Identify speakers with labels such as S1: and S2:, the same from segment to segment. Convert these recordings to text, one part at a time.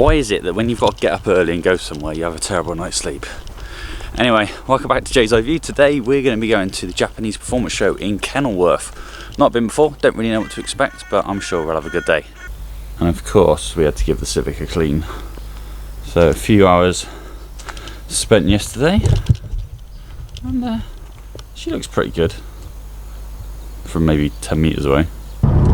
S1: Why is it that when you've got to get up early and go somewhere, you have a terrible night's sleep? Anyway, welcome back to Jay's Eye View. Today we're going to be going to the Japanese Performance show in Kenilworth. Not been before, don't really know what to expect, but I'm sure we'll have a good day. And of course, we had to give the Civic a clean. So a few hours spent yesterday, and she looks pretty good from maybe 10 metres away.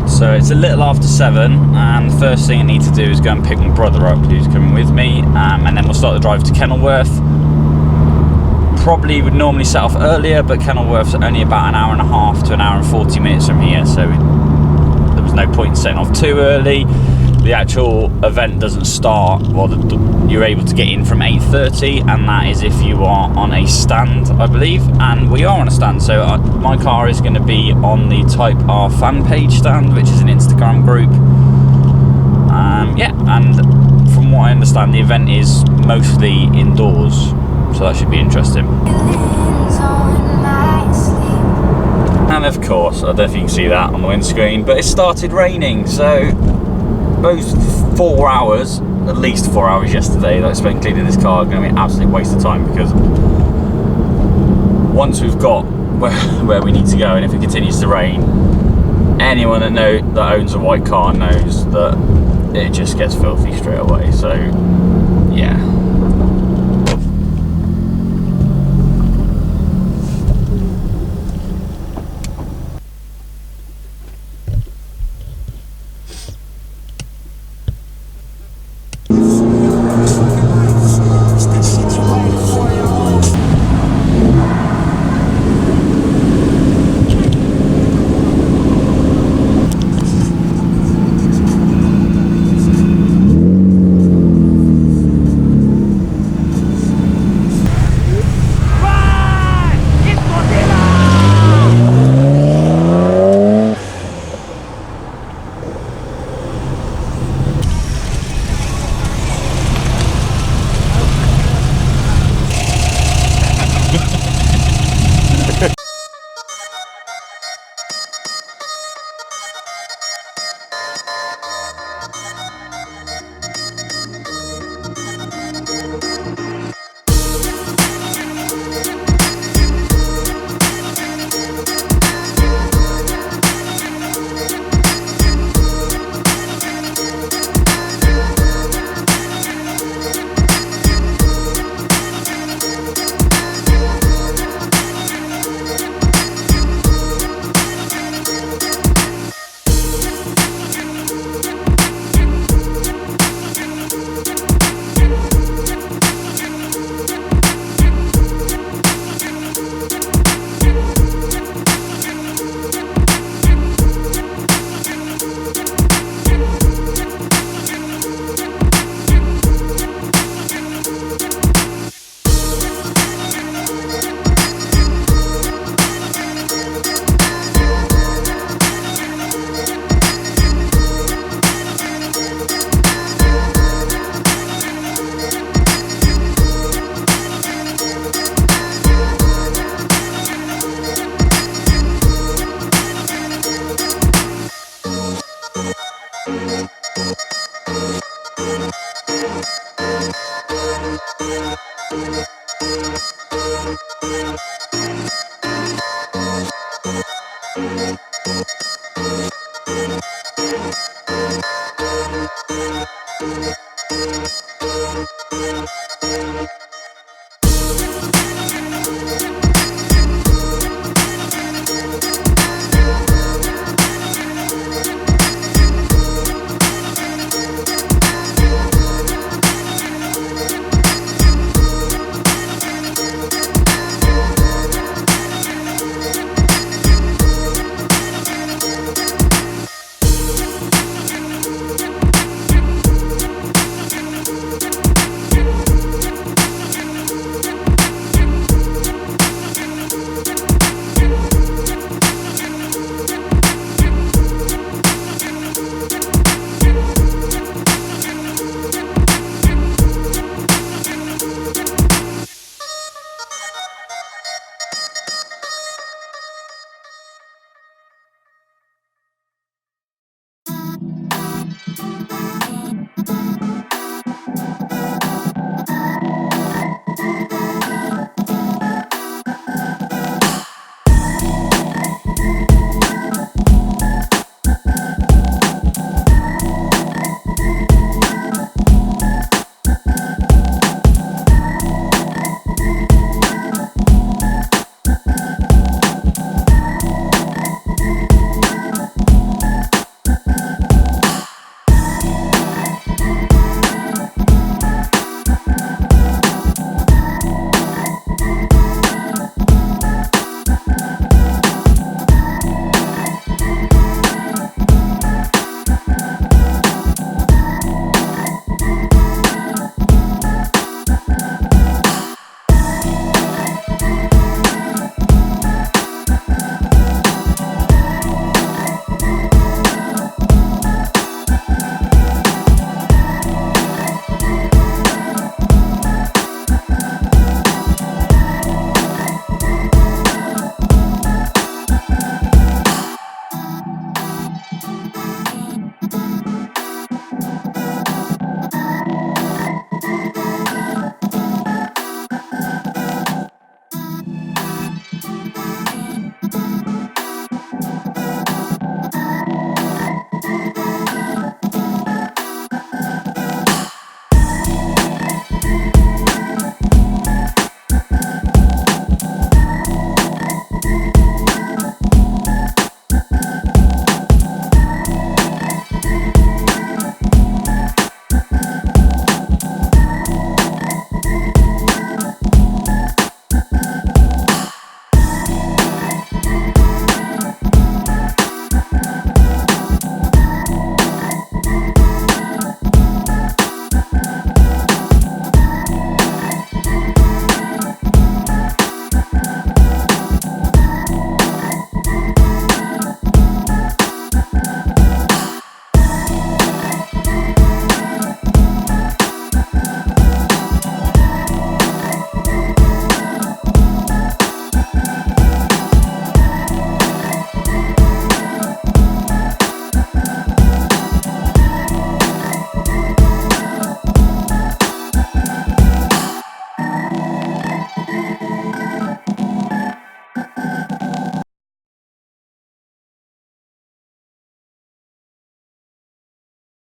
S1: So it's a little after 7, and the first thing I need to do is go and pick my brother up, who's coming with me, and then we'll start the drive to Kenilworth. Probably would normally set off earlier, but Kenilworth's only about an hour and a half to an hour and 40 minutes from here, so there was no point in setting off too early. The actual event doesn't start, well, you're able to get in from 8:30, and that is if you are on a stand, I believe, and we are on a stand. So my car is going to be on the Type R fan page stand, which is an Instagram group. Yeah, and from what I understand, the event is mostly indoors, so that should be interesting. And of course, I don't know if you can see that on the windscreen, but it started raining, so those 4 hours, at least 4 hours yesterday that I spent cleaning this car, are going to be an absolute waste of time, because once we've got where we need to go, and if it continues to rain, anyone that owns a white car knows that it just gets filthy straight away. So